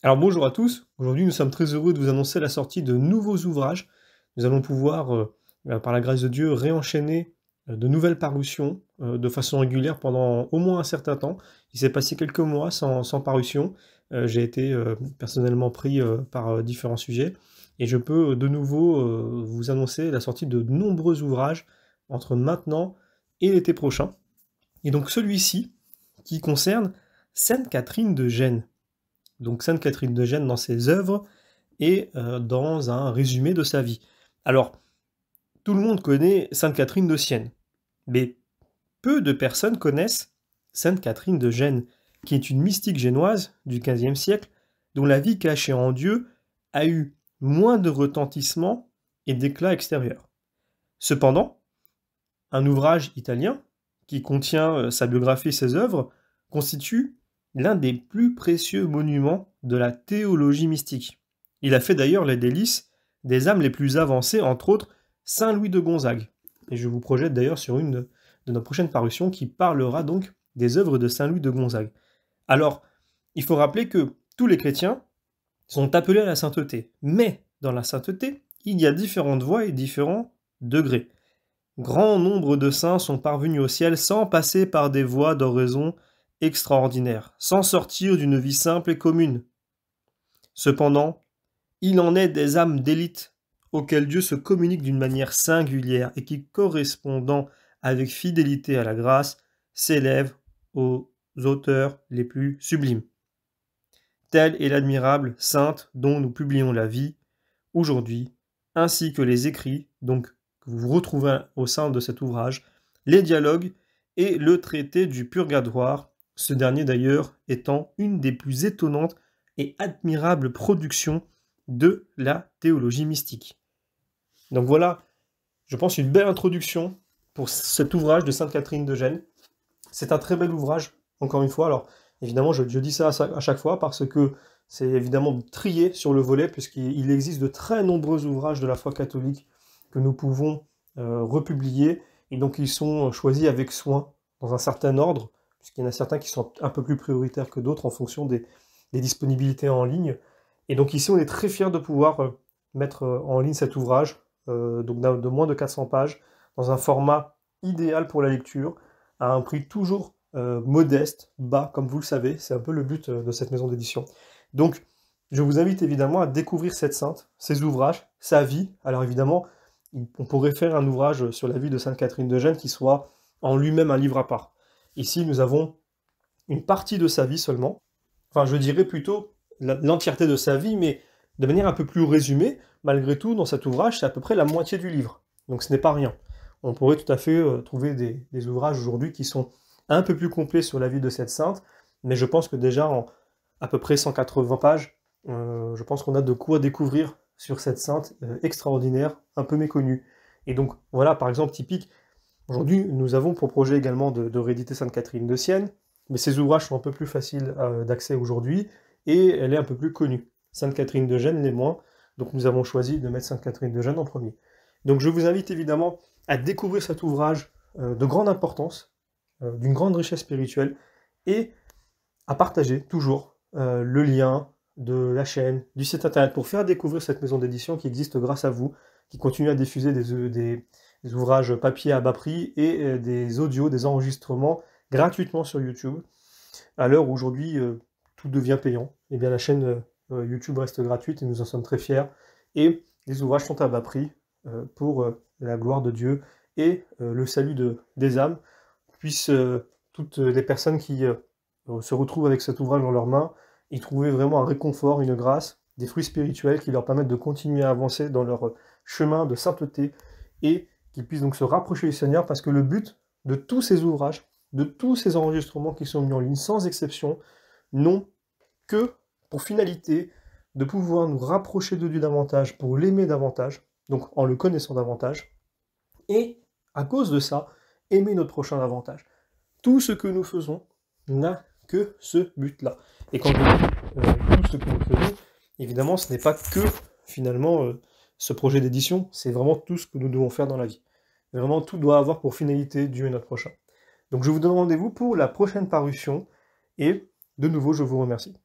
Alors bonjour à tous, aujourd'hui nous sommes très heureux de vous annoncer la sortie de nouveaux ouvrages. Nous allons pouvoir, par la grâce de Dieu, réenchaîner de nouvelles parutions de façon régulière pendant au moins un certain temps. Il s'est passé quelques mois sans parution. J'ai été personnellement pris par différents sujets et je peux de nouveau vous annoncer la sortie de nombreux ouvrages entre maintenant et l'été prochain. Et donc celui-ci qui concerne Sainte Catherine de Gênes. Donc Sainte Catherine de Gênes dans ses œuvres et dans un résumé de sa vie. Alors, tout le monde connaît Sainte Catherine de Sienne, mais peu de personnes connaissent Sainte Catherine de Gênes, qui est une mystique génoise du XVe siècle, dont la vie cachée en Dieu a eu moins de retentissement et d'éclat extérieur. Cependant, un ouvrage italien, qui contient sa biographie et ses œuvres, constitue l'un des plus précieux monuments de la théologie mystique. Il a fait d'ailleurs les délices des âmes les plus avancées, entre autres Saint Louis de Gonzague. Et je vous projette d'ailleurs sur une de nos prochaines parutions qui parlera donc des œuvres de Saint Louis de Gonzague. Alors, il faut rappeler que tous les chrétiens sont appelés à la sainteté, mais dans la sainteté, il y a différentes voies et différents degrés. Grand nombre de saints sont parvenus au ciel sans passer par des voies d'oraison extraordinaires, sans sortir d'une vie simple et commune. Cependant, il en est des âmes d'élite auxquelles Dieu se communique d'une manière singulière et qui, correspondant avec fidélité à la grâce, s'élèvent aux auteurs les plus sublimes. Telle est l'admirable sainte dont nous publions la vie aujourd'hui, ainsi que les écrits, donc que vous retrouvez au sein de cet ouvrage, les dialogues et le traité du purgatoire, ce dernier d'ailleurs étant une des plus étonnantes et admirables productions de la théologie mystique. Donc voilà, je pense une belle introduction pour cet ouvrage de Sainte Catherine de Gênes. C'est un très bel ouvrage, encore une fois. Alors évidemment, je dis ça à chaque fois parce que c'est évidemment trié sur le volet, puisqu'il existe de très nombreux ouvrages de la foi catholique que nous pouvons republier, et donc ils sont choisis avec soin, dans un certain ordre, puisqu'il y en a certains qui sont un peu plus prioritaires que d'autres en fonction des disponibilités en ligne. Et donc ici, on est très fiers de pouvoir mettre en ligne cet ouvrage, donc de moins de 400 pages, dans un format idéal pour la lecture, à un prix toujours modeste, bas, comme vous le savez, c'est un peu le but de cette maison d'édition. Donc, je vous invite évidemment à découvrir cette sainte, ses ouvrages, sa vie. Alors évidemment, on pourrait faire un ouvrage sur la vie de Sainte Catherine de Gênes qui soit en lui-même un livre à part. Ici, nous avons une partie de sa vie seulement, enfin je dirais plutôt l'entièreté de sa vie, mais de manière un peu plus résumée. Malgré tout, dans cet ouvrage, c'est à peu près la moitié du livre, donc ce n'est pas rien. On pourrait tout à fait trouver des ouvrages aujourd'hui qui sont un peu plus complets sur la vie de cette sainte, mais je pense que déjà en à peu près 180 pages, je pense qu'on a de quoi découvrir sur cette sainte extraordinaire, un peu méconnue. Et donc voilà, par exemple, typique, aujourd'hui nous avons pour projet également de rééditer Sainte Catherine de Sienne, mais ces ouvrages sont un peu plus faciles d'accès aujourd'hui, et elle est un peu plus connue. Sainte Catherine de Gênes l'est moins, donc nous avons choisi de mettre Sainte Catherine de Gênes en premier. Donc je vous invite évidemment à découvrir cet ouvrage de grande importance, d'une grande richesse spirituelle, et à partager toujours le lien de la chaîne, du site internet, pour faire découvrir cette maison d'édition qui existe grâce à vous, qui continue à diffuser des ouvrages papier à bas prix et des audios, des enregistrements gratuitement sur YouTube. À l'heure où aujourd'hui tout devient payant, et bien la chaîne YouTube reste gratuite et nous en sommes très fiers. Et les ouvrages sont à bas prix pour la gloire de Dieu et le salut des âmes, puissent toutes les personnes qui se retrouvent avec cet ouvrage dans leurs mains y trouver vraiment un réconfort, une grâce, des fruits spirituels qui leur permettent de continuer à avancer dans leur chemin de sainteté et qu'ils puissent donc se rapprocher du Seigneur, parce que le but de tous ces ouvrages, de tous ces enregistrements qui sont mis en ligne, sans exception, n'ont que pour finalité de pouvoir nous rapprocher de Dieu davantage, pour l'aimer davantage, donc en le connaissant davantage, et à cause de ça, aimer notre prochain davantage. Tout ce que nous faisons n'a que ce but-là. Et quand je dis tout ce que nous faisons, évidemment, ce n'est pas que, finalement, ce projet d'édition, c'est vraiment tout ce que nous devons faire dans la vie. Vraiment, tout doit avoir pour finalité Dieu et notre prochain. Donc je vous donne rendez-vous pour la prochaine parution, et de nouveau, je vous remercie.